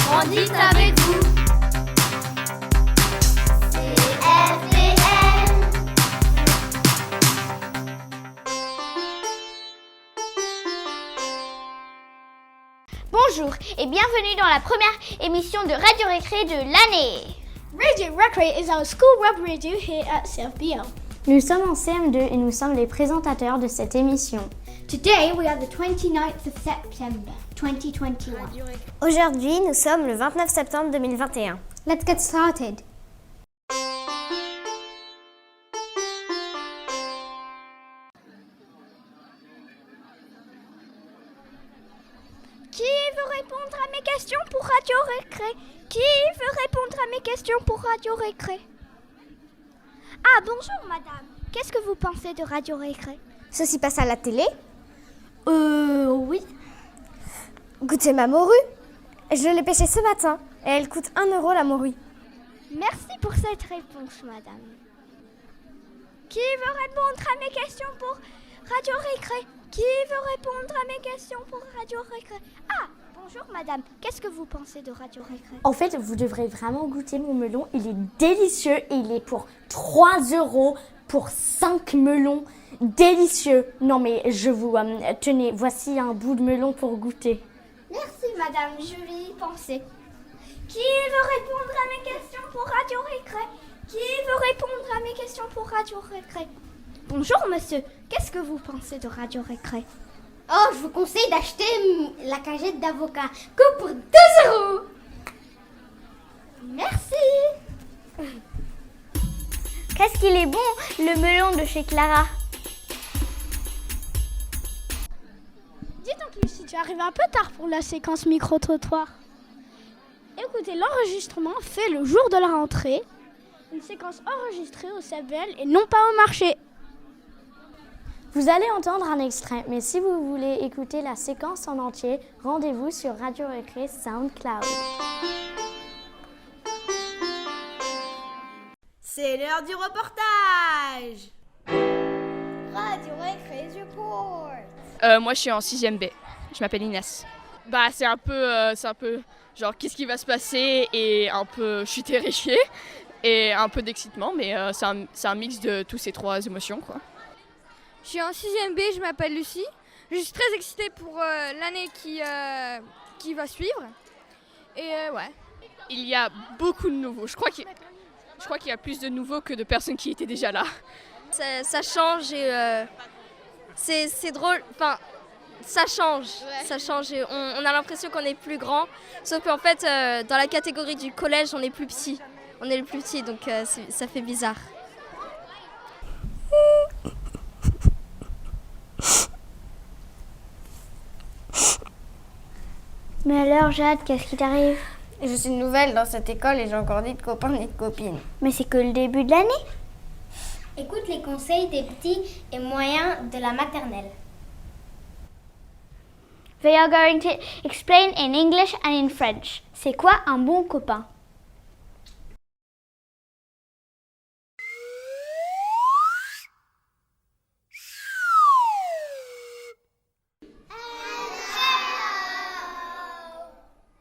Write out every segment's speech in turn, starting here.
grandit avec vous. CFDM. Bonjour et bienvenue dans la première émission de Radio Récré de l'année. Radio Récré is our school web radio here at CFBL. Nous sommes en CM2 et nous sommes les présentateurs de cette émission. Today we are the 29th of September 2021. Aujourd'hui, nous sommes le 29 septembre 2021. Let's get started. Qui veut répondre à mes questions pour Radio Récré? Qui veut répondre à mes questions pour Radio Récré? Ah, bonjour madame. Qu'est-ce que vous pensez de Radio Récré? Ceci passe à la télé? Oui. Goûtez ma morue. Je l'ai pêchée ce matin et elle coûte 1 € la morue. Merci pour cette réponse madame. Qui veut répondre à mes questions pour Radio Récré? Qui veut répondre à mes questions pour Radio Récré? Ah, bonjour madame. Qu'est-ce que vous pensez de Radio Récré? En fait, vous devrez vraiment goûter mon melon. Il est délicieux et il est pour 3 € pour 5 melons. Délicieux. Non mais je vous... tenez, voici un bout de melon pour goûter. Merci madame, je vais y penser. Qui veut répondre à mes questions pour Radio Récré? Qui veut répondre à mes questions pour Radio Récré? Bonjour monsieur, qu'est-ce que vous pensez de Radio Récré? Oh, je vous conseille d'acheter la cagette d'avocat que pour 2 €. Merci. Qu'est-ce qu'il est bon, le melon de chez Clara. Dis donc Lucie, tu arrives un peu tard pour la séquence micro-trottoir. Écoutez, l'enregistrement fait le jour de la rentrée. Une séquence enregistrée au CFBL et non pas au marché. Vous allez entendre un extrait, mais si vous voulez écouter la séquence en entier, rendez-vous sur Radio Récré SoundCloud. C'est l'heure du reportage. Radio Récré Report. Moi, je suis en 6e B. Je m'appelle Inès. Bah, c'est un peu genre, qu'est-ce qui va se passer? Et un peu, je suis terrifiée. Et un peu d'excitement, mais c'est un mix de tous ces 3 émotions, quoi. Je suis en 6e B, je m'appelle Lucie. Je suis très excitée pour l'année qui va suivre. Et ouais. Il y a beaucoup de nouveaux. Je crois qu'il y a plus de nouveaux que de personnes qui étaient déjà là. Ça change et c'est drôle. Enfin, ça change. Ouais. Ça change et on a l'impression qu'on est plus grand. Sauf qu'en fait, dans la catégorie du collège, on est plus petit. On est le plus petit, donc ça fait bizarre. Mais alors Jade, qu'est-ce qui t'arrive? Je suis nouvelle dans cette école et j'ai encore ni de copains ni de copines. Mais c'est que le début de l'année. Écoute les conseils des petits et moyens de la maternelle. We are going to explain in English and in French. C'est quoi un bon copain?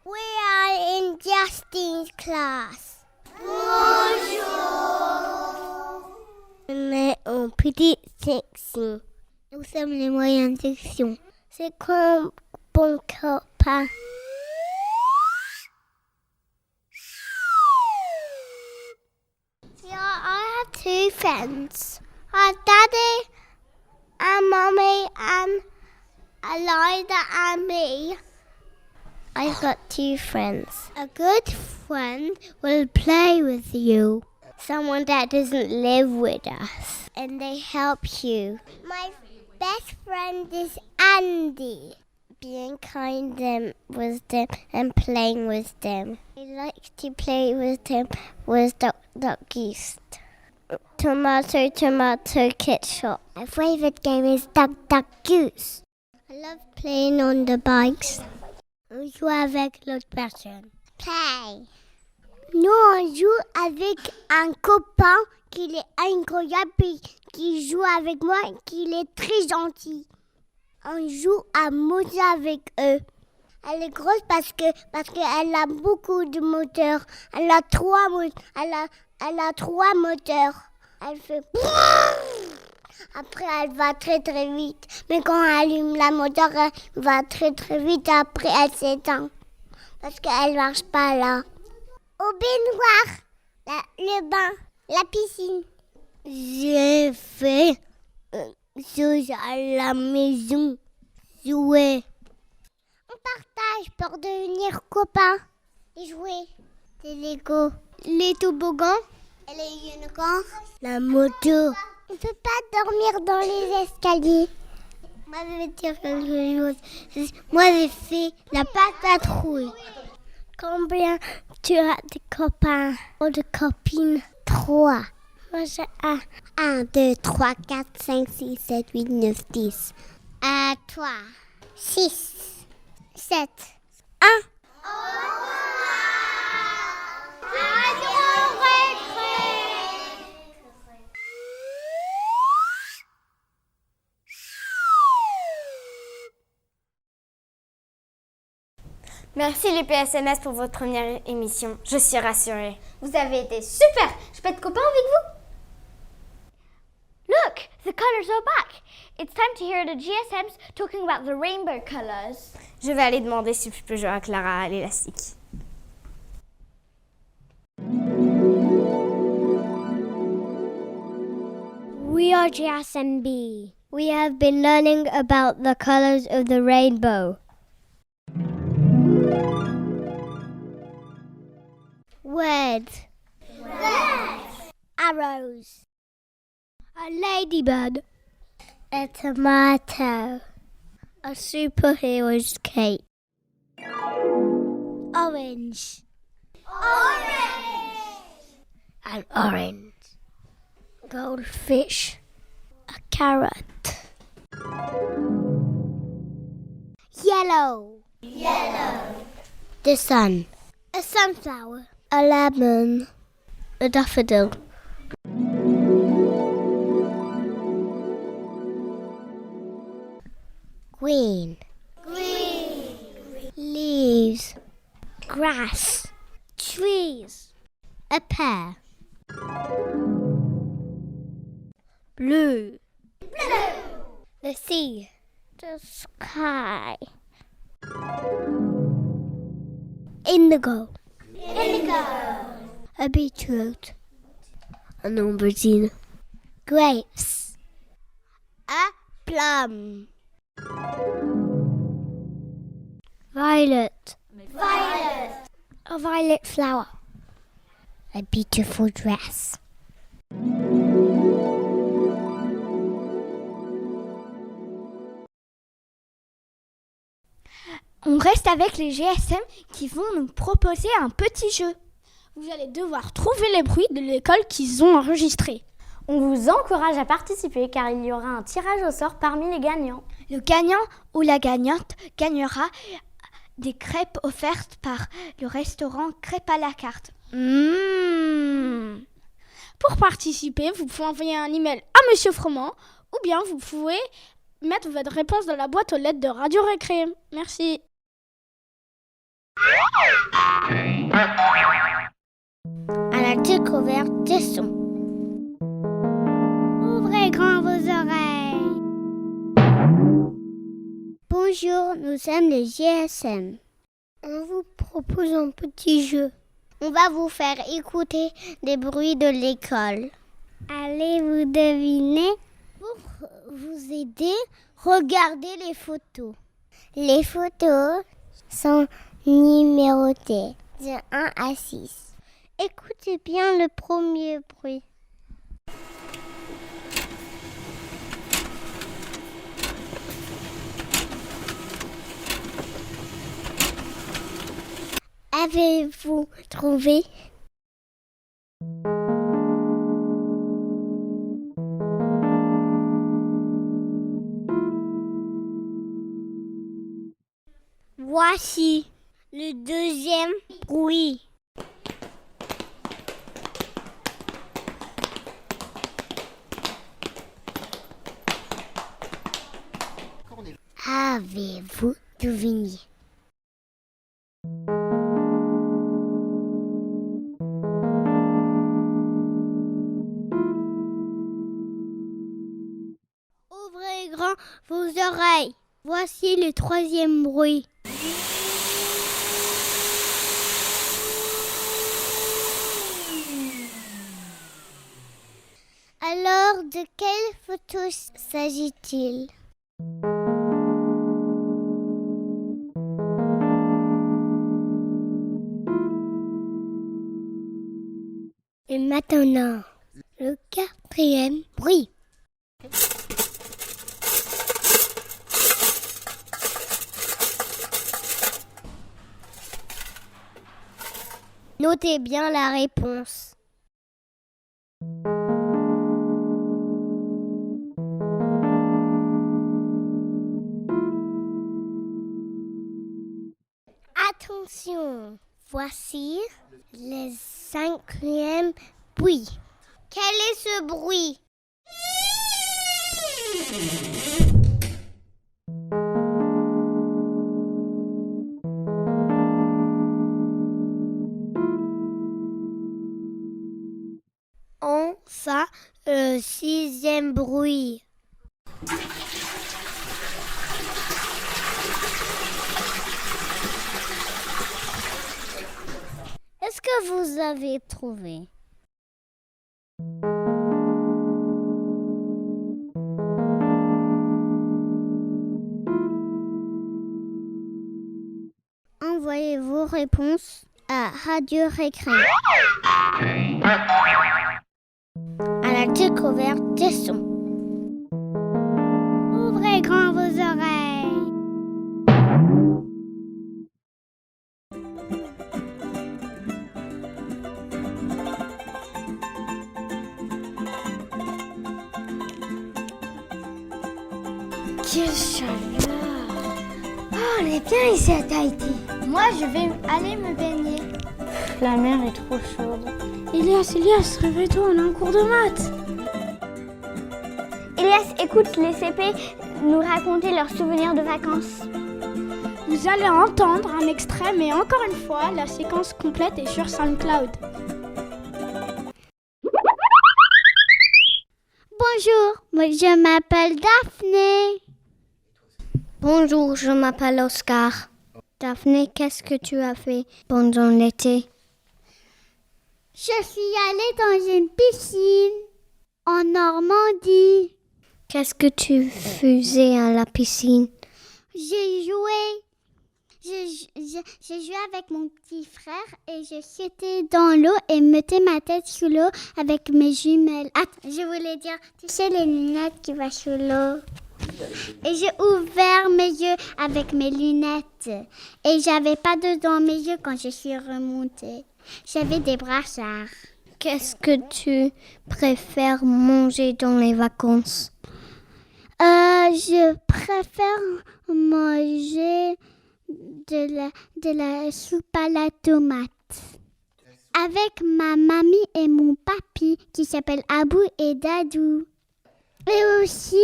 We are in Justine's class. Bonjour. On est en petite section. Nous sommes les moyennes sections. C'est quoi un bon copain? Yeah, I have 2 friends. I have Daddy and Mummy and Eliza and me. I've got 2 friends. A good friend will play with you. Someone that doesn't live with us. And they help you. My best friend is Andy. Being kind with them and playing with them. I like to play with them with Duck Goose. Tomato, ketchup. My favorite game is Duck Goose. I love playing on the bikes. On joue avec l'autre personne. Play. Nous, on joue avec un copain qui est incroyable et qui joue avec moi et qui est très gentil. On joue à monter avec eux. Elle est grosse parce qu'elle a beaucoup de moteurs. Elle a trois moteurs. Elle fait... Après, elle va très très vite. Mais quand on allume la moteur, elle va très très vite. Après, elle s'éteint. Parce qu'elle ne marche pas là. Au baignoire, le bain, la piscine. J'ai fait choses à la maison. Jouer. On partage pour devenir copains. Et jouer. Des Lego. Les toboggans. Et les unicorns. La moto. On ne peut pas dormir dans les escaliers. Moi, je vais te dire quelque chose. Moi, j'ai fait la patrouille. Combien tu as de copains ou de copines? 3. Moi, j'ai 1, 2, 3, 4, 5, 6, 7, 8, 9, 10. À toi. 6, 7, 1. Merci les PSMS pour votre première émission. Je suis rassurée. Vous avez été super. Je peux être copain avec vous? Look, the colors are back. It's time to hear the GSMs talking about the rainbow colors. Je vais aller demander si je peux jouer à Clara à l'élastique. We are GSMB. We have been learning about the colors of the rainbow. Words. Arrows. A ladybird. A tomato. A superhero's cape. Orange. An orange. Goldfish. A carrot. Yellow. The sun. A sunflower. A lemon. A daffodil. Green. Leaves. Grass. Trees. A pear. Blue. The sea. The sky. Indigo. A beetroot. An aubergine. Grapes. A plum. Violet. A violet flower. A beautiful dress. On reste avec les GSM qui vont nous proposer un petit jeu. Vous allez devoir trouver les bruits de l'école qu'ils ont enregistrés. On vous encourage à participer car il y aura un tirage au sort parmi les gagnants. Le gagnant ou la gagnante gagnera des crêpes offertes par le restaurant Crêpes à la carte. Pour participer, vous pouvez envoyer un email à Monsieur Froment ou bien vous pouvez mettre votre réponse dans la boîte aux lettres de Radio Récré. Merci. À la découverte des sons. Ouvrez grand vos oreilles. Bonjour, nous sommes les GSM. On vous propose un petit jeu. On va vous faire écouter des bruits de l'école. Allez-vous deviner? Pour vous aider, regardez les photos. Les photos sont numérotées de 1 à 6. Écoutez bien le premier bruit. Avez-vous trouvé? Voici le deuxième bruit. Avez-vous deviné? Ouvrez grand vos oreilles. Voici le troisième bruit. Alors, de quelle photo s'agit-il? Et maintenant, le quatrième bruit. Notez bien la réponse. Attention, voici le cinquième bruit. Quel est ce bruit? Enfin, le sixième bruit. Est-ce que vous avez trouvé? Envoyez vos réponses à Radio Récré. À la découverte des sons. Ouvrez grand vos oreilles. Quelle chaleur! Oh, on est bien ici à Tahiti. Moi, je vais aller me baigner. La mer est trop chaude. Elias, réveille-toi, on a un cours de maths. Elias, écoute les CP nous raconter leurs souvenirs de vacances. Vous allez entendre un extrait, mais encore une fois, la séquence complète est sur SoundCloud. Bonjour, moi je m'appelle Daphné. Bonjour, je m'appelle Oscar. Daphné, qu'est-ce que tu as fait pendant l'été? Je suis allée dans une piscine en Normandie. Qu'est-ce que tu faisais à la piscine? J'ai joué. J'ai joué avec mon petit frère et je sautais dans l'eau et mettais ma tête sous l'eau avec mes jumelles. Attends, je voulais dire, tu sais les lunettes qui vont sous l'eau. Et j'ai ouvert mes yeux avec mes lunettes. Et j'avais pas d'eau dans mes yeux quand je suis remontée. J'avais des brassards. Qu'est-ce que tu préfères manger dans les vacances? Je préfère manger de la soupe à la tomate. Avec ma mamie et mon papy qui s'appellent Abou et Dadou. Et aussi,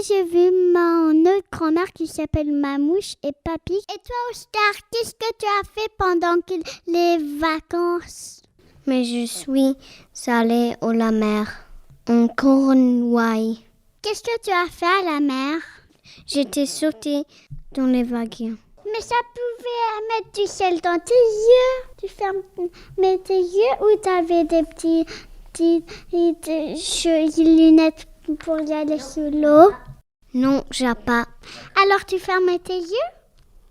j'ai vu mon autre grand-mère qui s'appelle Mamouche et Papy. Et toi, Oscar, qu'est-ce que tu as fait pendant les vacances? Mais je suis allée à la mer, en Cornouailles. Qu'est-ce que tu as fait à la mer? J'étais sautée dans les vagues. Mais ça pouvait mettre du sel dans tes yeux. Tu fermes tes yeux ou tu avais des petites lunettes pour y aller sous l'eau? Non, j'ai pas. Alors tu fermais tes yeux?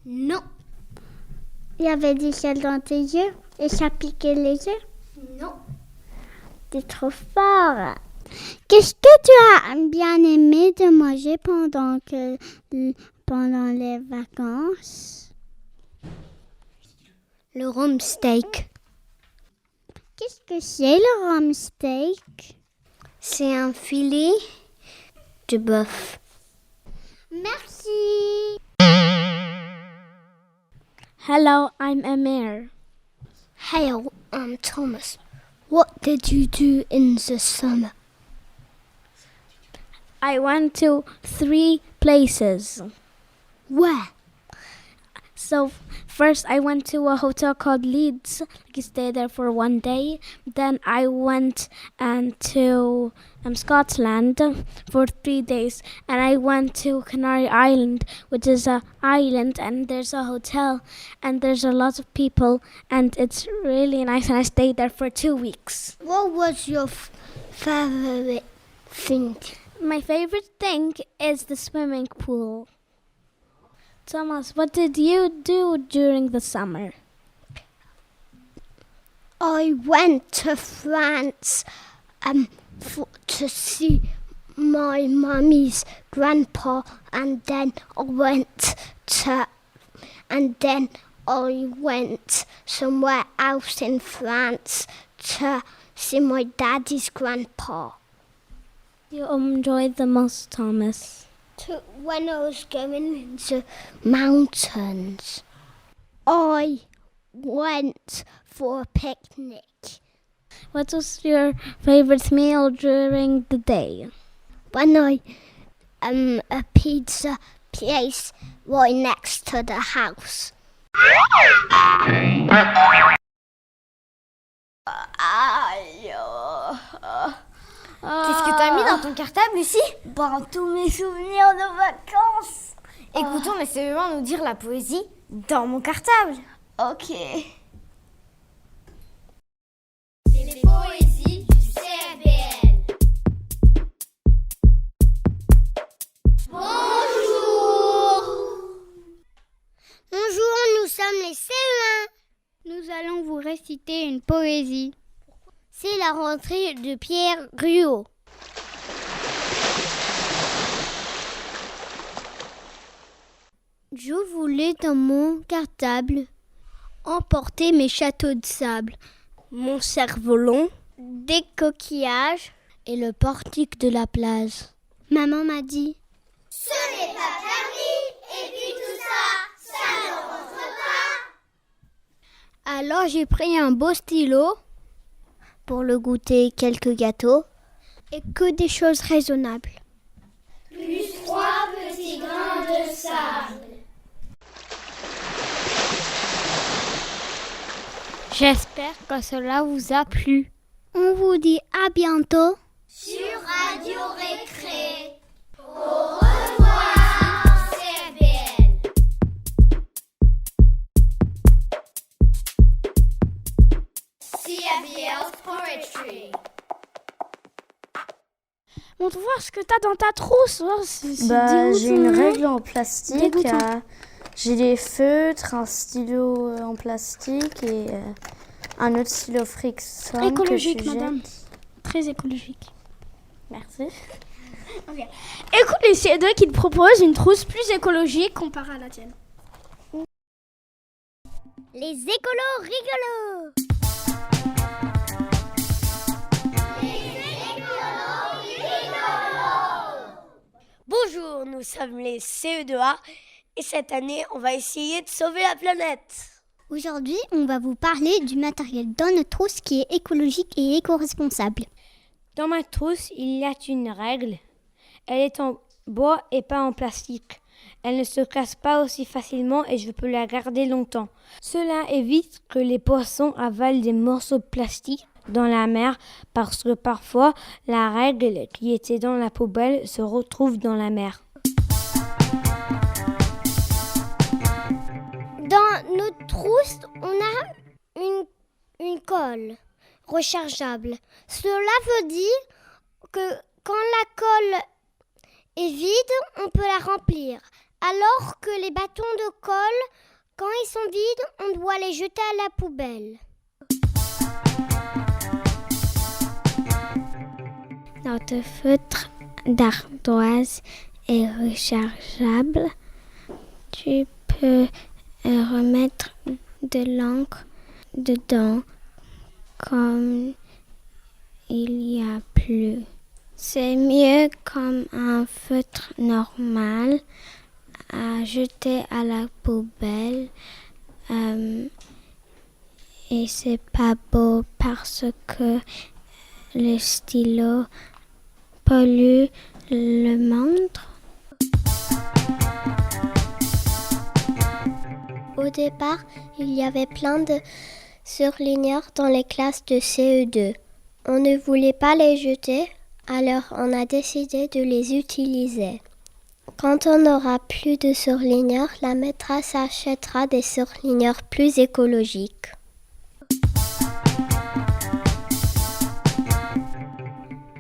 Non. Il y avait du sel dans tes yeux et ça piquait les yeux? Non. T'es trop fort. Qu'est-ce que tu as bien aimé de manger pendant les vacances? Le rhum steak. Qu'est-ce que c'est le rhum steak? C'est un filet de bœuf. Merci. Hello, I'm Amir. Hello, I'm Thomas. What did you do in the summer? I went to 3 places. Where? So first I went to a hotel called Leeds. I stayed there for 1 day. Then I went to Scotland for 3 days. And I went to Canary Island, which is an island, and there's a hotel, and there's a lot of people, and it's really nice, and I stayed there for 2 weeks. What was your favorite thing? My favorite thing is the swimming pool. Thomas, what did you do during the summer? I went to France to see my mummy's grandpa, and then I went somewhere else in France to see my daddy's grandpa. You enjoyed the most, Thomas? When I was going into mountains, I went for a picnic. What was your favorite meal during the day? When a pizza place right next to the house. Qu'est-ce que t'as mis dans ton cartable, Lucie? Tous mes souvenirs de vacances. Écoutons les CE1 nous dire la poésie dans mon cartable. Ok. Les poésies du CFBL. Bonjour, nous sommes les CE1. Nous allons vous réciter une poésie. C'est la rentrée de Pierre Ruot. Je voulais dans mon cartable emporter mes châteaux de sable, mon cerf-volant, des coquillages et le portique de la plage. Maman m'a dit: Ce n'est pas permis, et puis tout ça, ça ne rentre pas. Alors j'ai pris un beau stylo pour le goûter, quelques gâteaux et que des choses raisonnables. Plus 3 petits grains de sable. J'espère que cela vous a plu. On vous dit à bientôt. Sur Radio Récré. Au revoir, CFBL. CFBL Poetry. Montre voir ce que t'as dans ta trousse. J'ai une règle en plastique. J'ai des feutres, un stylo en plastique et un autre stylo Friction. Écologique, madame. Très écologique. Merci. Okay. Écoute les C2 qui te proposent une trousse plus écologique comparée à la tienne. Les écolos rigolos. Bonjour, nous sommes les CE2A et cette année, on va essayer de sauver la planète. Aujourd'hui, on va vous parler du matériel dans notre trousse qui est écologique et éco-responsable. Dans ma trousse, il y a une règle. Elle est en bois et pas en plastique. Elle ne se casse pas aussi facilement et je peux la garder longtemps. Cela évite que les poissons avalent des morceaux de plastique dans la mer parce que parfois, la règle qui était dans la poubelle se retrouve dans la mer. Dans notre trousse, on a une colle rechargeable. Cela veut dire que quand la colle est vide, on peut la remplir. Alors que les bâtons de colle, quand ils sont vides, on doit les jeter à la poubelle. Notre feutre d'ardoise est rechargeable. Tu peux remettre de l'encre dedans comme il y a plus. C'est mieux comme un feutre normal à jeter à la poubelle et c'est pas beau parce que le stylo pollue le monde. Au départ, il y avait plein de surligneurs dans les classes de CE2. On ne voulait pas les jeter, alors on a décidé de les utiliser. Quand on n'aura plus de surligneurs, la maîtresse achètera des surligneurs plus écologiques.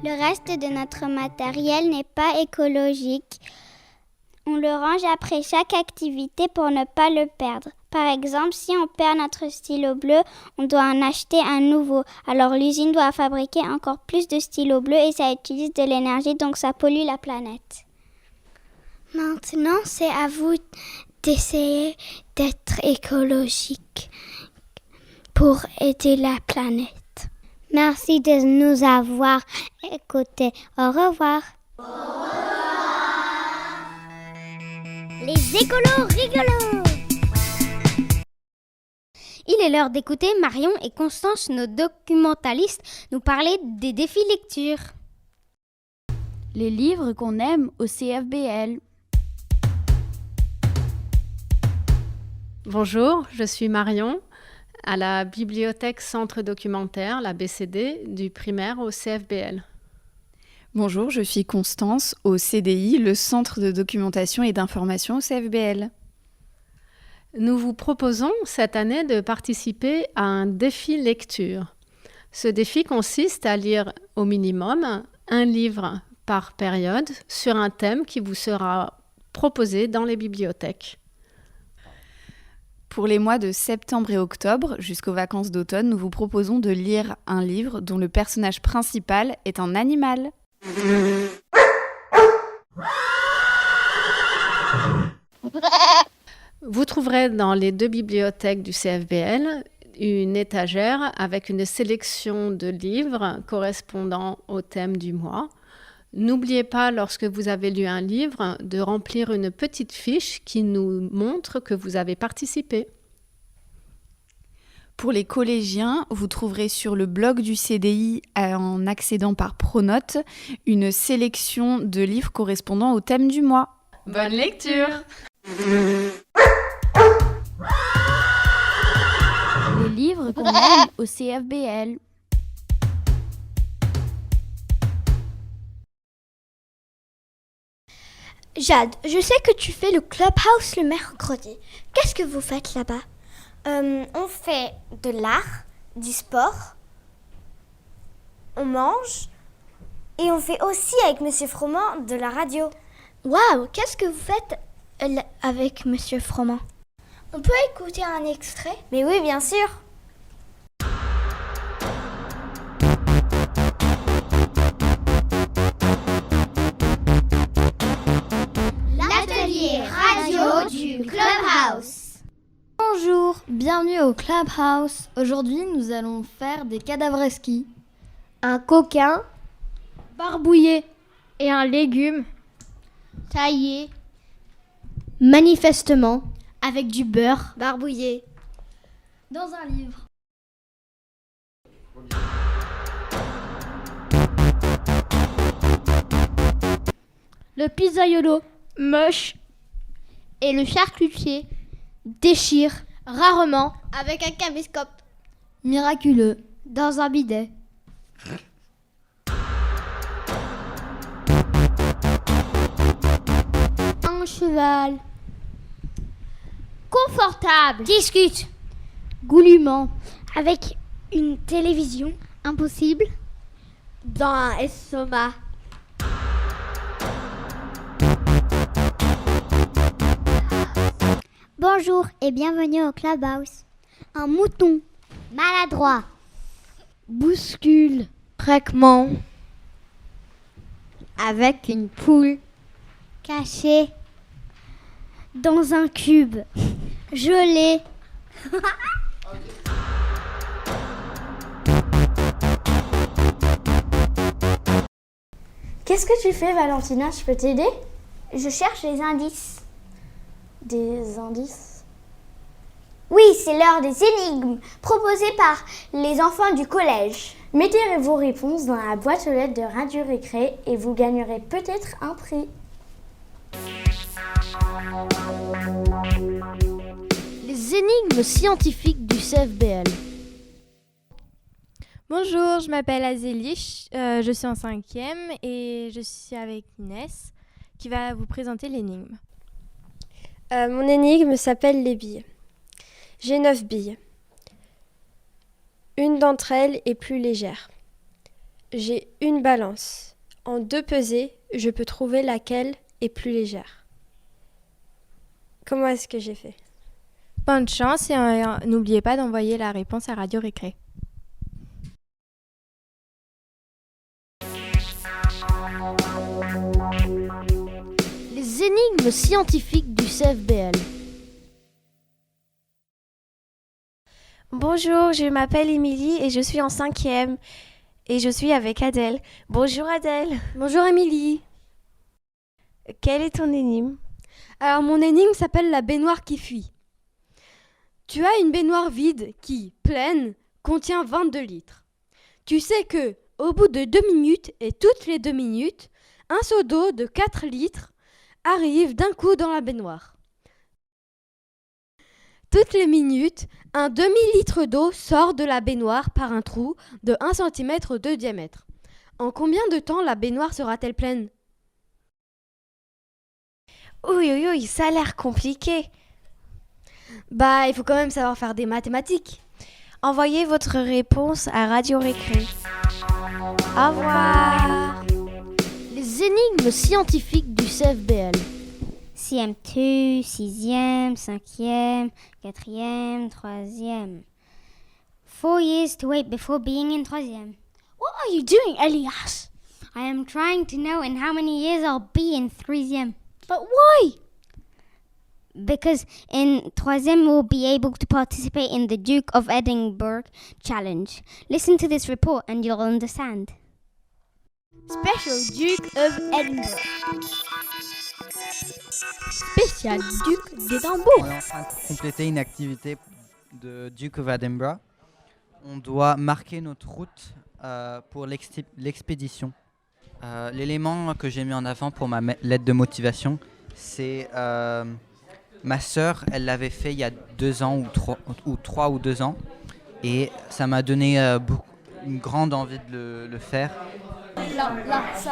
Le reste de notre matériel n'est pas écologique. On le range après chaque activité pour ne pas le perdre. Par exemple, si on perd notre stylo bleu, on doit en acheter un nouveau. Alors l'usine doit fabriquer encore plus de stylos bleus et ça utilise de l'énergie, donc ça pollue la planète. Maintenant, c'est à vous d'essayer d'être écologique pour aider la planète. Merci de nous avoir écoutés. Au revoir. Au revoir. Les écolos rigolos. Il est l'heure d'écouter Marion et Constance, nos documentalistes, nous parler des défis lecture. Les livres qu'on aime au CFBL. Bonjour, je suis Marion, à la bibliothèque Centre Documentaire, la BCD, du primaire au CFBL. Bonjour, je suis Constance, au CDI, le Centre de documentation et d'information au CFBL. Nous vous proposons cette année de participer à un défi lecture. Ce défi consiste à lire au minimum un livre par période sur un thème qui vous sera proposé dans les bibliothèques. Pour les mois de septembre et octobre, jusqu'aux vacances d'automne, nous vous proposons de lire un livre dont le personnage principal est un animal. Vous trouverez dans les 2 bibliothèques du CFBL une étagère avec une sélection de livres correspondant au thème du mois. N'oubliez pas, lorsque vous avez lu un livre, de remplir une petite fiche qui nous montre que vous avez participé. Pour les collégiens, vous trouverez sur le blog du CDI, en accédant par Pronote, une sélection de livres correspondant au thème du mois. Bonne lecture! Les livres qu'on aime au CFBL. Jade, je sais que tu fais le Clubhouse le mercredi. Qu'est-ce que vous faites là-bas? On fait de l'art, du sport, on mange et on fait aussi avec Monsieur Froment de la radio. Waouh, qu'est-ce que vous faites avec Monsieur Froment? On peut écouter un extrait? Mais oui, bien sûr. L'atelier radio du Clubhouse. Bonjour, bienvenue au Clubhouse. Aujourd'hui, nous allons faire des cadavreski. Un coquin Barbouillé et un légume taillé manifestement avec du beurre barbouillé dans un livre. Le pizzaïolo moche et le charcutier déchire rarement avec un caméscope miraculeux dans un bidet. Un cheval confortable discute goulûment Avec une télévision impossible dans un estomac. Bonjour et bienvenue au Clubhouse. Un mouton maladroit Bouscule fréquemment avec une poule caché dans un cube gelé. Qu'est-ce que tu fais, Valentina? Je peux t'aider? Je cherche les indices. Des indices? Oui, c'est l'heure des énigmes proposées par les enfants du collège. Mettez vos réponses dans la boîte aux lettres de Radio Récré et vous gagnerez peut-être un prix. Les Les énigmes scientifiques du CFBL. Bonjour, je m'appelle Azélie, je suis en 5e et je suis avec Inès qui va vous présenter l'énigme. Mon énigme s'appelle les billes. J'ai 9 billes. Une d'entre elles est plus légère. J'ai une balance. En 2 pesées, je peux trouver laquelle est plus légère. Comment est-ce que j'ai fait ? Bonne chance et n'oubliez pas d'envoyer la réponse à Radio Récré. Les énigmes scientifiques du CFBL. Bonjour, je m'appelle Émilie et je suis en 5e. Et je suis avec Adèle. Bonjour Adèle. Bonjour Émilie. Quelle est ton énigme ? Alors mon énigme s'appelle la baignoire qui fuit. Tu as une baignoire vide qui, pleine, contient 22 litres. Tu sais que, au bout de 2 minutes et toutes les 2 minutes, un seau d'eau de 4 litres arrive d'un coup dans la baignoire. Toutes les minutes, un demi-litre d'eau sort de la baignoire par un trou de 1 cm de diamètre. En combien de temps la baignoire sera-t-elle pleine ? Oui, ça a l'air compliqué. Bah, il faut quand même savoir faire des mathématiques. Envoyez votre réponse à Radio Récré. Au revoir. Les énigmes scientifiques du CFBL. CM2, 6e, 5e, 4e, 3e. 4 years to wait before being in 3e. What are you doing, Elias? I am trying to know in how many years I'll be in 3e. But why? Because in 3e we'll be able to participate in the Duke of Edinburgh Challenge. Listen to this report and you'll understand. Special Duke of Edinburgh. Spécial Duc d'Édimbourg. On est en train de compléter une activité de Duke of Edinburgh. On doit marquer notre route pour l'expédition. L'élément que j'ai mis en avant pour ma lettre de motivation, c'est ma sœur, elle l'avait fait il y a 2 ans ou 3 ou 2 ans. Et ça m'a donné une grande envie de le faire.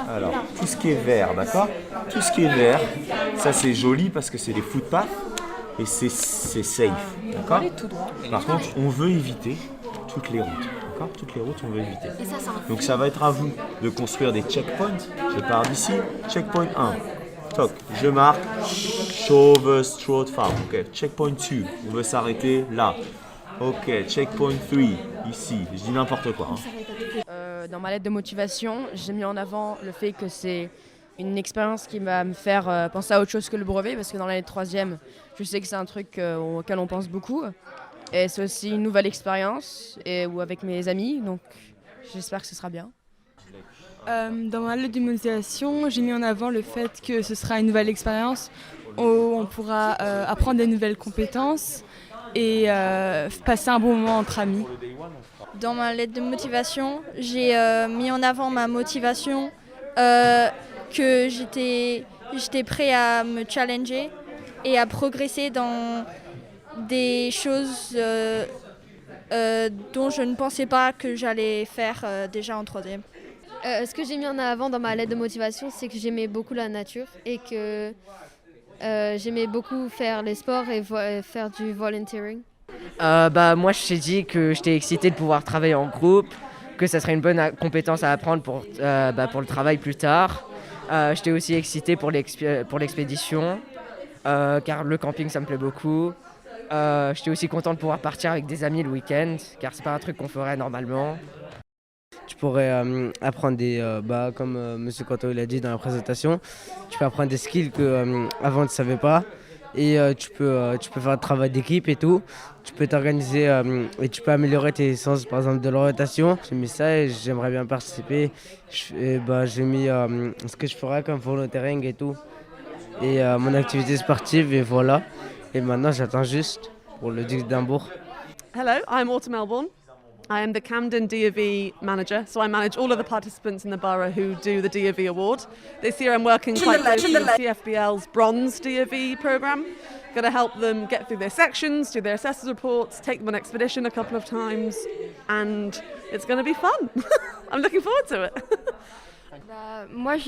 Alors, tout ce qui est vert, d'accord ? Tout ce qui est vert, ça c'est joli parce que c'est des footpaths et c'est safe, d'accord ? Par contre, on veut éviter toutes les routes, d'accord ? Toutes les routes, on veut éviter. Donc ça va être à vous de construire des checkpoints. Je pars d'ici, checkpoint 1. Toc, je marque Chauve Stroad Farm, ok. Checkpoint 2, on veut s'arrêter là. Ok, checkpoint 3, ici. Je dis n'importe quoi. Dans ma lettre de motivation, j'ai mis en avant le fait que c'est une expérience qui va me faire penser à autre chose que le brevet, parce que dans l'année de 3e, je sais que c'est un truc auquel on pense beaucoup. Et c'est aussi une nouvelle expérience, ou avec mes amis, donc j'espère que ce sera bien. Dans ma lettre de motivation, j'ai mis en avant le fait que ce sera une nouvelle expérience où on pourra apprendre des nouvelles compétences et passer un bon moment entre amis. Dans ma lettre de motivation, j'ai mis en avant ma motivation, que j'étais prêt à me challenger et à progresser dans des choses dont je ne pensais pas que j'allais faire déjà en 3e. Ce que j'ai mis en avant dans ma lettre de motivation, c'est que j'aimais beaucoup la nature et que j'aimais beaucoup faire les sports et faire du volunteering. Moi, je t'ai dit que j'étais excité de pouvoir travailler en groupe, que ça serait une bonne compétence à apprendre pour le travail plus tard. J'étais aussi excité pour l'expédition, car le camping, ça me plaît beaucoup. J'étais aussi content de pouvoir partir avec des amis le week-end, car c'est pas un truc qu'on ferait normalement. Tu pourrais apprendre comme M. Kanto l'a dit dans la présentation, tu peux apprendre des skills que avant tu ne savais pas. Et tu peux faire un travail d'équipe et tout. Tu peux t'organiser et tu peux améliorer tes sens, par exemple, de l'orientation. J'ai mis ça et j'aimerais bien participer. J'ai mis ce que je ferais comme volunteering et tout. Et mon activité sportive, et voilà. Et maintenant, j'attends juste pour le Duc d'Édimbourg. Hello, I'm Autumn Melbourne. I am the Camden D.A.V. manager, so I manage all of the participants in the borough who do the D.A.V. award. This year I'm working quite closely with CFBL's Bronze D.A.V. programme. Going to help them get through their sections, do their assessors reports, take them on expedition a couple of times, and it's going to be fun. I'm looking forward to it. Moi,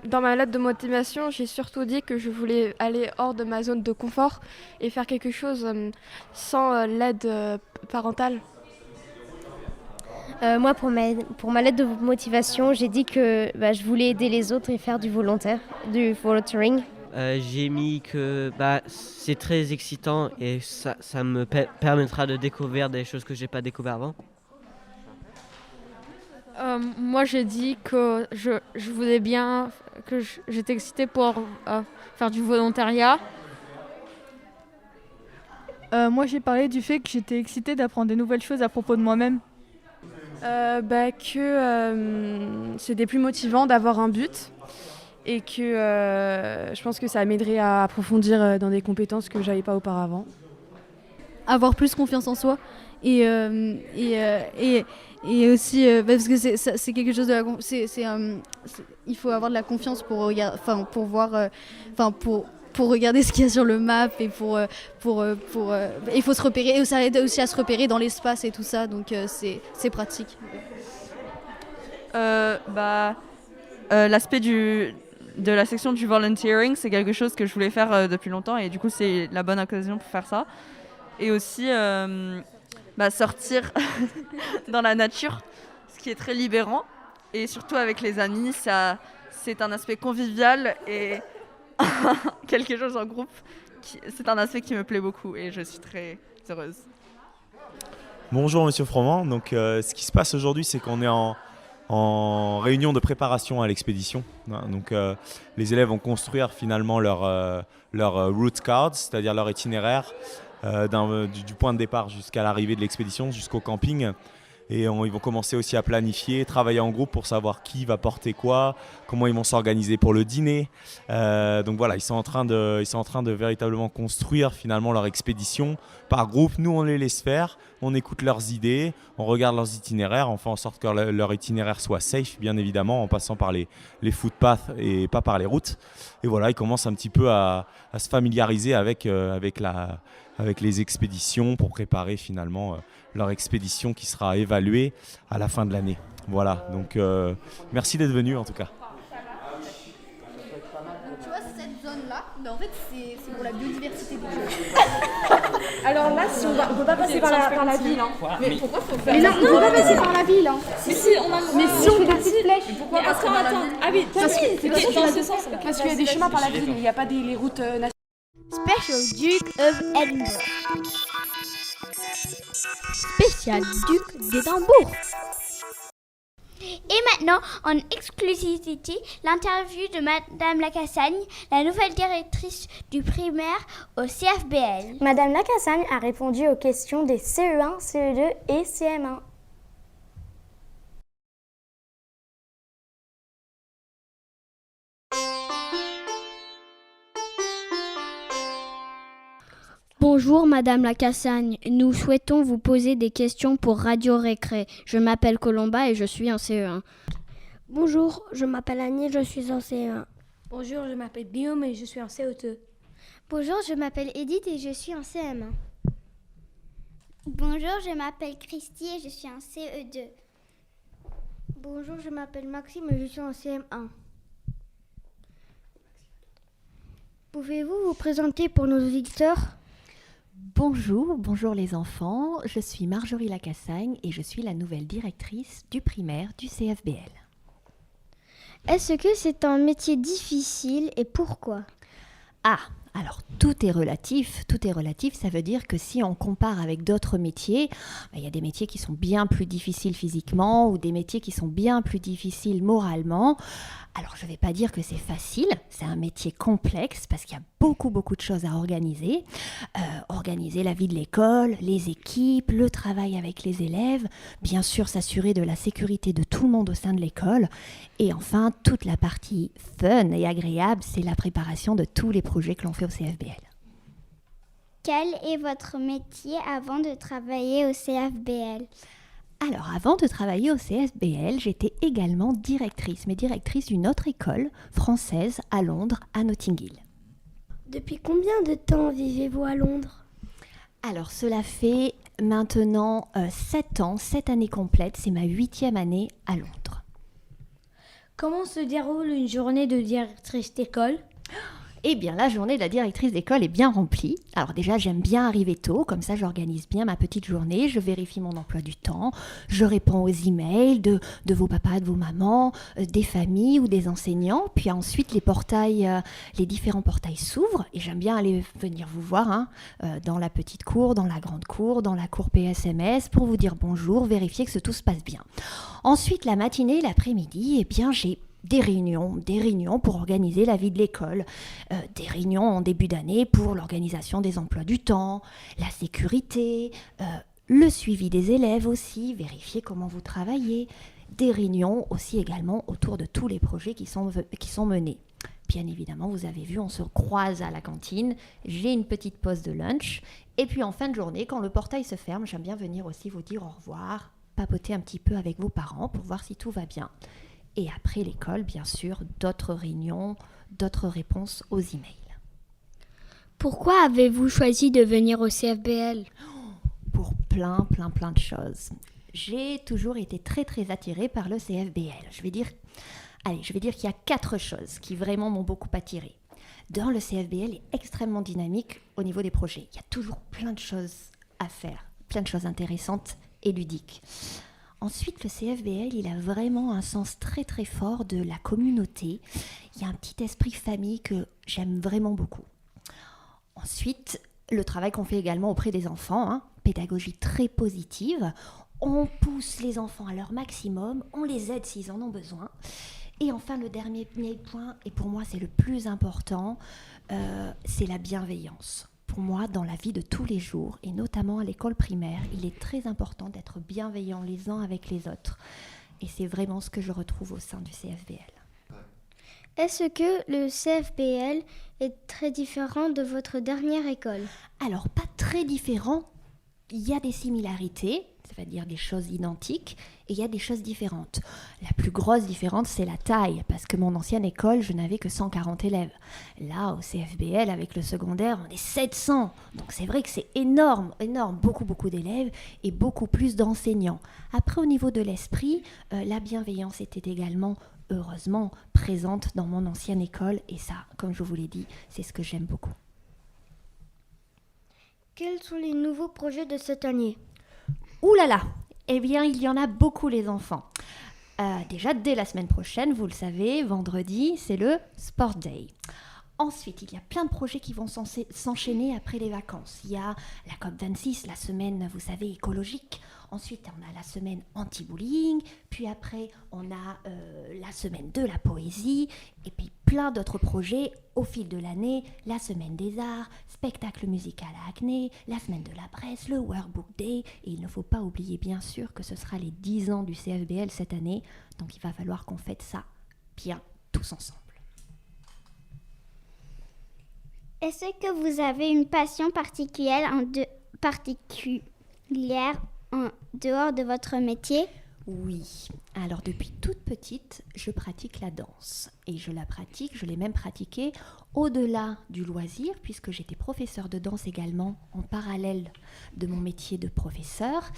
dans ma lettre de motivation, j'ai surtout dit que je voulais aller hors de ma zone de confort et faire quelque chose sans l'aide parentale. Moi, pour ma lettre de motivation, j'ai dit que je voulais aider les autres et faire du volunteering. J'ai mis que c'est très excitant et ça me permettra de découvrir des choses que j'ai pas découvert avant. Moi, j'ai dit que je voulais bien, que j'étais excitée pour faire du volontariat. Moi, j'ai parlé du fait que j'étais excitée d'apprendre des nouvelles choses à propos de moi-même. Que c'était plus motivant d'avoir un but et que je pense que ça m'aiderait à approfondir dans des compétences que j'avais pas auparavant. Avoir plus confiance en soi et aussi parce que c'est quelque chose de il faut avoir de la confiance pour regarder ce qu'il y a sur le map et il faut se repérer et ça aide aussi à se repérer dans l'espace et tout ça, donc c'est pratique. L'aspect de la section du volunteering, c'est quelque chose que je voulais faire depuis longtemps et du coup c'est la bonne occasion pour faire ça. Et aussi sortir dans la nature, ce qui est très libérant. Et surtout avec les amis, c'est un aspect convivial et quelque chose en groupe. C'est un aspect qui me plaît beaucoup et je suis très heureuse. Bonjour Monsieur Froment. Donc, ce qui se passe aujourd'hui, c'est qu'on est en réunion de préparation à l'expédition. Donc, les élèves vont construire finalement leur route card, c'est-à-dire leur itinéraire. Du point de départ jusqu'à l'arrivée de l'expédition, jusqu'au camping. Et ils vont commencer aussi à planifier, travailler en groupe pour savoir qui va porter quoi, comment ils vont s'organiser pour le dîner. Donc voilà, ils sont en train de véritablement construire finalement leur expédition par groupe. Nous, on les laisse faire, on écoute leurs idées, on regarde leurs itinéraires, on fait en sorte que leur itinéraire soit safe, bien évidemment, en passant par les footpaths et pas par les routes. Et voilà, ils commencent un petit peu à se familiariser avec les expéditions pour préparer finalement leur expédition qui sera évaluée à la fin de l'année. Voilà, donc merci d'être venu en tout cas. Tu vois cette zone-là, mais en fait c'est pour la biodiversité des jeux. Alors là, si on peut pas passer par la ville. Hein. Mais pourquoi faut faire? Mais non, on peut pas passer par la ville. Hein. Mais si on fait des petites flèches. Pourquoi passer par la ville? Ah oui, c'est dans ce sens. Parce qu'il y a des chemins par la ville, mais il n'y a pas les routes nationales. Special Duke of Edinburgh. Spécial Duc d'Édimbourg. Et maintenant, en exclusivité, l'interview de Madame Lacassagne, la nouvelle directrice du primaire au CFBL. Madame Lacassagne a répondu aux questions des CE1, CE2 et CM1. Bonjour Madame Lacassagne, nous souhaitons vous poser des questions pour Radio Récré. Je m'appelle Colomba et je suis en CE1. Bonjour, je m'appelle Annie, je suis en CE1. Bonjour, je m'appelle Guillaume et je suis en CE2. Bonjour, je m'appelle Edith et je suis en CM1. Bonjour, je m'appelle Christy et je suis en CE2. Bonjour, je m'appelle Maxime et je suis en CM1. Pouvez-vous vous présenter pour nos auditeurs ? Bonjour les enfants, je suis Marjorie Lacassagne et je suis la nouvelle directrice du primaire du CFBL. Est-ce que c'est un métier difficile et pourquoi ? Alors tout est relatif, ça veut dire que si on compare avec d'autres métiers, il y a des métiers qui sont bien plus difficiles physiquement ou des métiers qui sont bien plus difficiles moralement. Alors je ne vais pas dire que c'est facile, c'est un métier complexe parce qu'il y a beaucoup de choses à organiser. Organiser la vie de l'école, les équipes, le travail avec les élèves, bien sûr s'assurer de la sécurité de tout le monde au sein de l'école. Et enfin, toute la partie fun et agréable, c'est la préparation de tous les projets que l'on fait au CFBL. Quel est votre métier avant de travailler au CFBL ? Alors, avant de travailler au CFBL, j'étais également directrice, mais directrice d'une autre école française à Londres, à Notting Hill. Depuis combien de temps vivez-vous à Londres? Alors, cela fait maintenant 7 ans, 7 années complètes, c'est ma 8e année à Londres. Comment se déroule une journée de directrice d'école? Eh bien, la journée de la directrice d'école est bien remplie. Alors déjà, j'aime bien arriver tôt, comme ça j'organise bien ma petite journée, je vérifie mon emploi du temps, je réponds aux emails de vos papas, de vos mamans, des familles ou des enseignants. Puis ensuite, les différents portails s'ouvrent et j'aime bien aller venir vous voir dans la petite cour, dans la grande cour, dans la cour PSMS pour vous dire bonjour, vérifier que tout se passe bien. Ensuite, la matinée, l'après-midi, eh bien, j'ai des réunions pour organiser la vie de l'école, des réunions en début d'année pour l'organisation des emplois du temps, la sécurité, le suivi des élèves aussi, vérifier comment vous travaillez, des réunions aussi également autour de tous les projets qui sont menés. Bien évidemment, vous avez vu, on se croise à la cantine, j'ai une petite pause de lunch, et puis en fin de journée, quand le portail se ferme, j'aime bien venir aussi vous dire au revoir, papoter un petit peu avec vos parents pour voir si tout va bien. Et après l'école, bien sûr, d'autres réunions, d'autres réponses aux emails. Pourquoi avez-vous choisi de venir au CFBL? Pour plein de choses. J'ai toujours été très attirée par le CFBL. Je vais dire qu'il y a 4 choses qui vraiment m'ont beaucoup attirée. Le CFBL est extrêmement dynamique au niveau des projets. Il y a toujours plein de choses à faire, plein de choses intéressantes et ludiques. Ensuite, le CFBL, il a vraiment un sens très fort de la communauté. Il y a un petit esprit famille que j'aime vraiment beaucoup. Ensuite, le travail qu'on fait également auprès des enfants, pédagogie très positive. On pousse les enfants à leur maximum, on les aide s'ils en ont besoin. Et enfin, le dernier point, et pour moi c'est le plus important, c'est la bienveillance. Pour moi, dans la vie de tous les jours, et notamment à l'école primaire, il est très important d'être bienveillants les uns avec les autres. Et c'est vraiment ce que je retrouve au sein du CFBL. Est-ce que le CFBL est très différent de votre dernière école? Alors, pas très différent. Il y a des similarités, c'est-à-dire des choses identiques, et il y a des choses différentes. La plus grosse différence, c'est la taille, parce que mon ancienne école, je n'avais que 140 élèves. Là, au CFBL, avec le secondaire, on est 700. Donc c'est vrai que c'est énorme, beaucoup d'élèves et beaucoup plus d'enseignants. Après, au niveau de l'esprit, la bienveillance était également, heureusement, présente dans mon ancienne école, et ça, comme je vous l'ai dit, c'est ce que j'aime beaucoup. Quels sont les nouveaux projets de cette année? Ouh là là! Eh bien, il y en a beaucoup, les enfants. Déjà, dès la semaine prochaine, vous le savez, vendredi, c'est le Sport Day. Ensuite, il y a plein de projets qui vont s'enchaîner après les vacances. Il y a la COP26, la semaine, vous savez, écologique. Ensuite, on a la semaine anti-bullying. Puis après, on a la semaine de la poésie. Et puis plein d'autres projets au fil de l'année. La semaine des arts, spectacle musical à Acné, la semaine de la Bresse, le Workbook Day. Et il ne faut pas oublier, bien sûr, que ce sera les 10 ans du CFBL cette année. Donc, il va falloir qu'on fête ça bien tous ensemble. Est-ce que vous avez une passion particulière en dehors de votre métier? Oui. Alors, depuis toute petite, je pratique la danse. Et je l'ai même pratiquée au-delà du loisir, puisque j'étais professeure de danse également en parallèle de mon métier de professeur.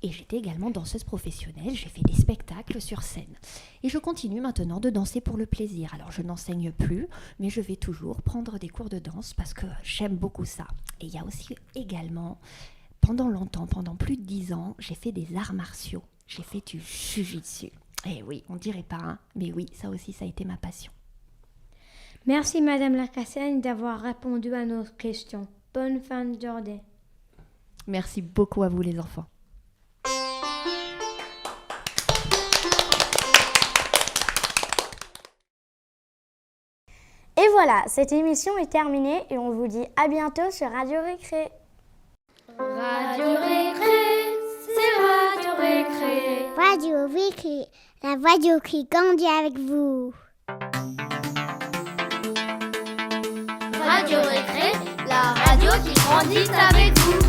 Et j'étais également danseuse professionnelle. J'ai fait des spectacles sur scène. Et je continue maintenant de danser pour le plaisir. Alors, je n'enseigne plus, mais je vais toujours prendre des cours de danse parce que j'aime beaucoup ça. Et il y a aussi également, pendant longtemps, pendant plus de 10 ans, j'ai fait des arts martiaux. J'ai fait du jiu-jitsu. Eh oui, on dirait pas, mais oui, ça aussi, ça a été ma passion. Merci Madame Lacassène d'avoir répondu à nos questions. Bonne fin de journée. Merci beaucoup à vous les enfants. Et voilà, cette émission est terminée et on vous dit à bientôt sur Radio Récré. Radio Récré, c'est Radio Récré. Radio Récré, la radio qui grandit avec vous. Radio Récré, la radio qui grandit avec vous.